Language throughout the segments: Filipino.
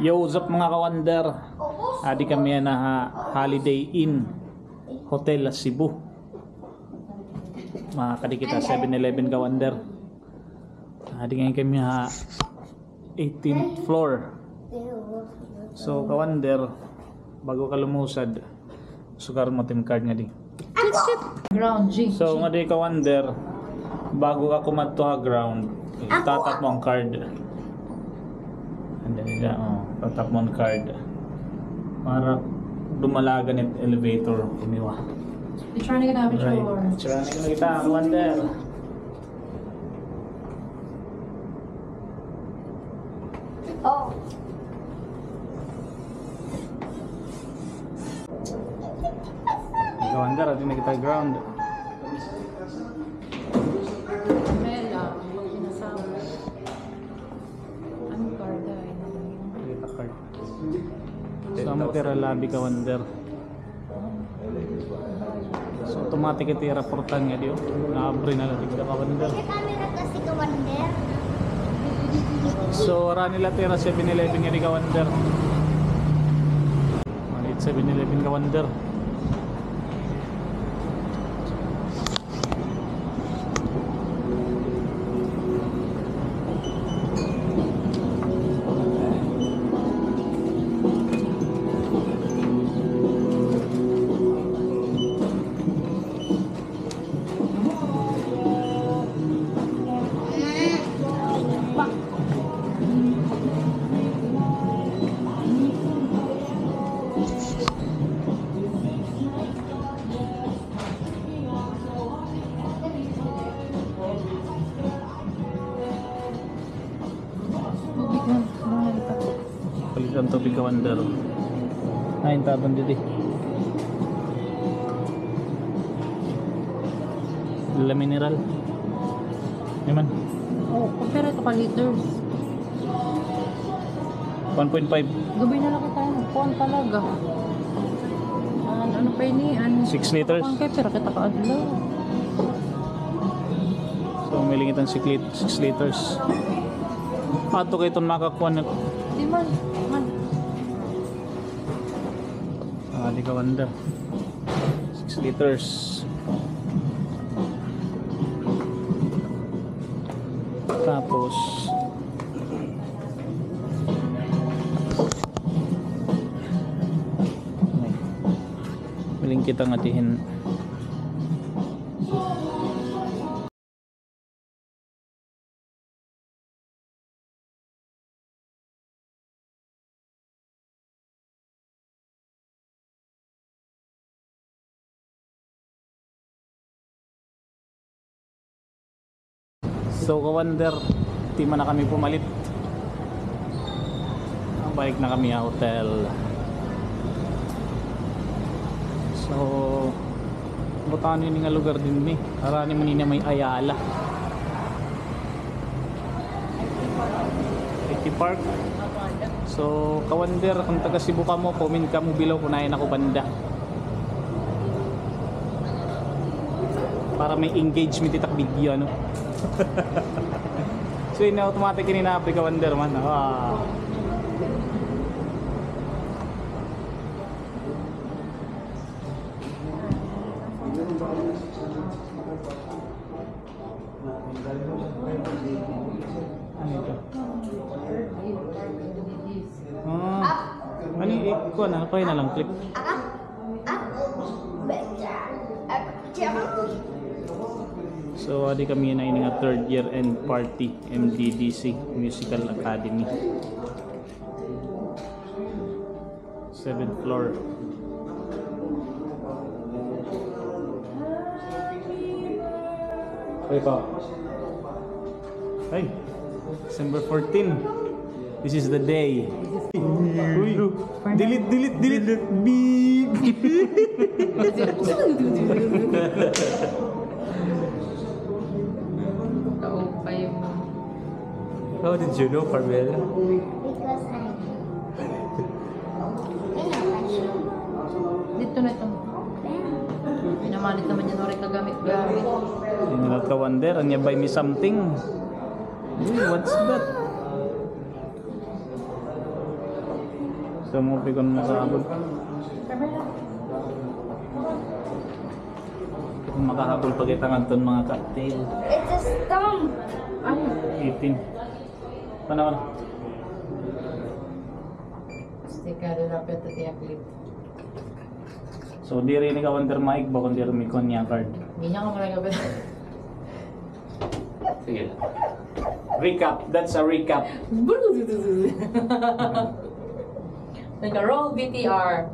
Yo, what's up mga kawander? Adi kami na Holiday Inn Hotel Cebu. Makakadi kita 7-Eleven kawander. Adi ngayon kami 18th floor. So kawander, bago ka lumusad, sugar mo team card nga di. Ground G. So nga di kawander, bago ka kumadto ha ground, tatap mo ang card. Andan nila, tatap mo ang card para dumalagan yung elevator kumiwa. You're trying to get out of Right. your Trying to get out, kawander. Oh. Kawander, ati na kita ground. Mela, sinasama. Anong card ay? Kita card. So amo tira labi kawander. So automatic iti raportan nga diyo. Naabri na lang tigda kawander. May camera kasi kawander. So ra nila tira 7-Eleven nga di kawander. Malit 7-Eleven kawander. Palitan tubig kawander. Ay, tabang dito. Lala mineral. Naman. Oh, pero ito ka liters. 1.5. Gabi na lang tayo magpuan talaga. Ano pa ini? 6 liters. Ang kay pero kita ka adlaw. So umiling itong 6 liters. Ato kayo itong makakuha na. Di man. Di kawander. 6 liters. Tapos miling kita ngatihin. So kawander, di man na kami pumalit. Balik na kami sa hotel. So butano yun nga lugar din ni. Arani man niya may Ayala. 80 Park. So kawander, kung taga Cebu ka mo, comment ka mo below kung nahin ako banda. Para may engagement itak video ano. So yun na automatic yun na Africa Wonder man. Ano ito? Ano yung iko na? Kaya na lang click. So adi kami na ini nga 3rd year end party MDDC Musical Academy 7th floor. Okay pa. Hey, December 14. This is the day. Uy, delete. Beep. How did you know, Carmela? Because I Dito na ito. Pinamalit naman yan rin kagamit-gamit. Hindi na kawander. Anya buy me something. Uy, what's that? Sumupi ko na makahabol. Kung makahabol pa kita ng mga cocktail. It's a stump. Ano? 18. Paano? Sticker na lapit at i-clip. So, di rin ikaw under mic ba kung di rin may konya card. Hindi niya ka malagapit. Sige. Recap. That's a recap. Nagka-roll BTR.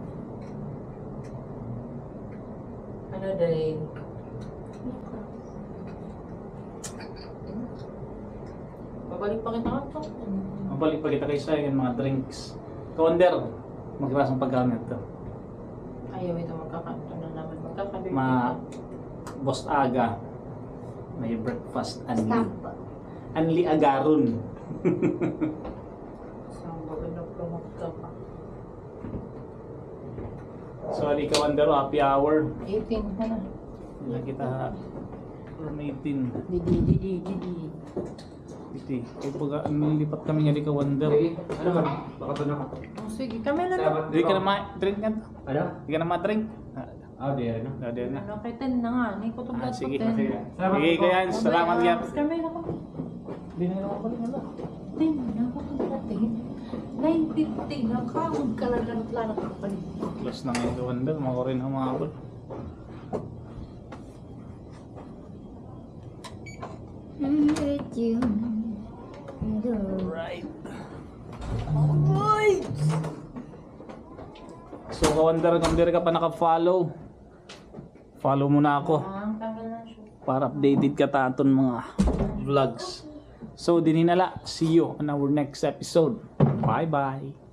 Ano dahil? Babalik pa kita ka to. Mabalik pa kita kay sa yung mga drinks. Konder. Magrasang paggamit to. Ayaw ito magkakanto na naman. Magkakabit. Boss Aga. May breakfast anli. Stump. Anli agaron. Saan ba pinag-promote ka pa? So, ali ka Wonder, happy hour. 18 ka na. Wala kita room 18. Didi. Iti. Kaya pag nilipat kami nga di ka Wonder. Ano ka? Baka to na ka. Oh, sige, kami na lang. Di ka na ma-drink nga to. Ano? Di ka na ma-drink. Di ano? Dadi na. Ano, kay 10 na nga. Hindi ko ito Ah, sige. 10. Sige kaya, salamat yan. Kami na kami. Di na naman pala nga. 10 na ako natin. 9:50 na ka. Huwag ka lang lang kapalit. Close na ngayon ka Wonder. Mako rin ang mga abot. With you. Right. Alright. So, ka Wonder, kung di rin ka pa naka-follow, follow mo na ako. Ang tanggal na siya. Para updated ka ta aton mga vlogs. So, dininala. See you on our next episode. Bye-bye.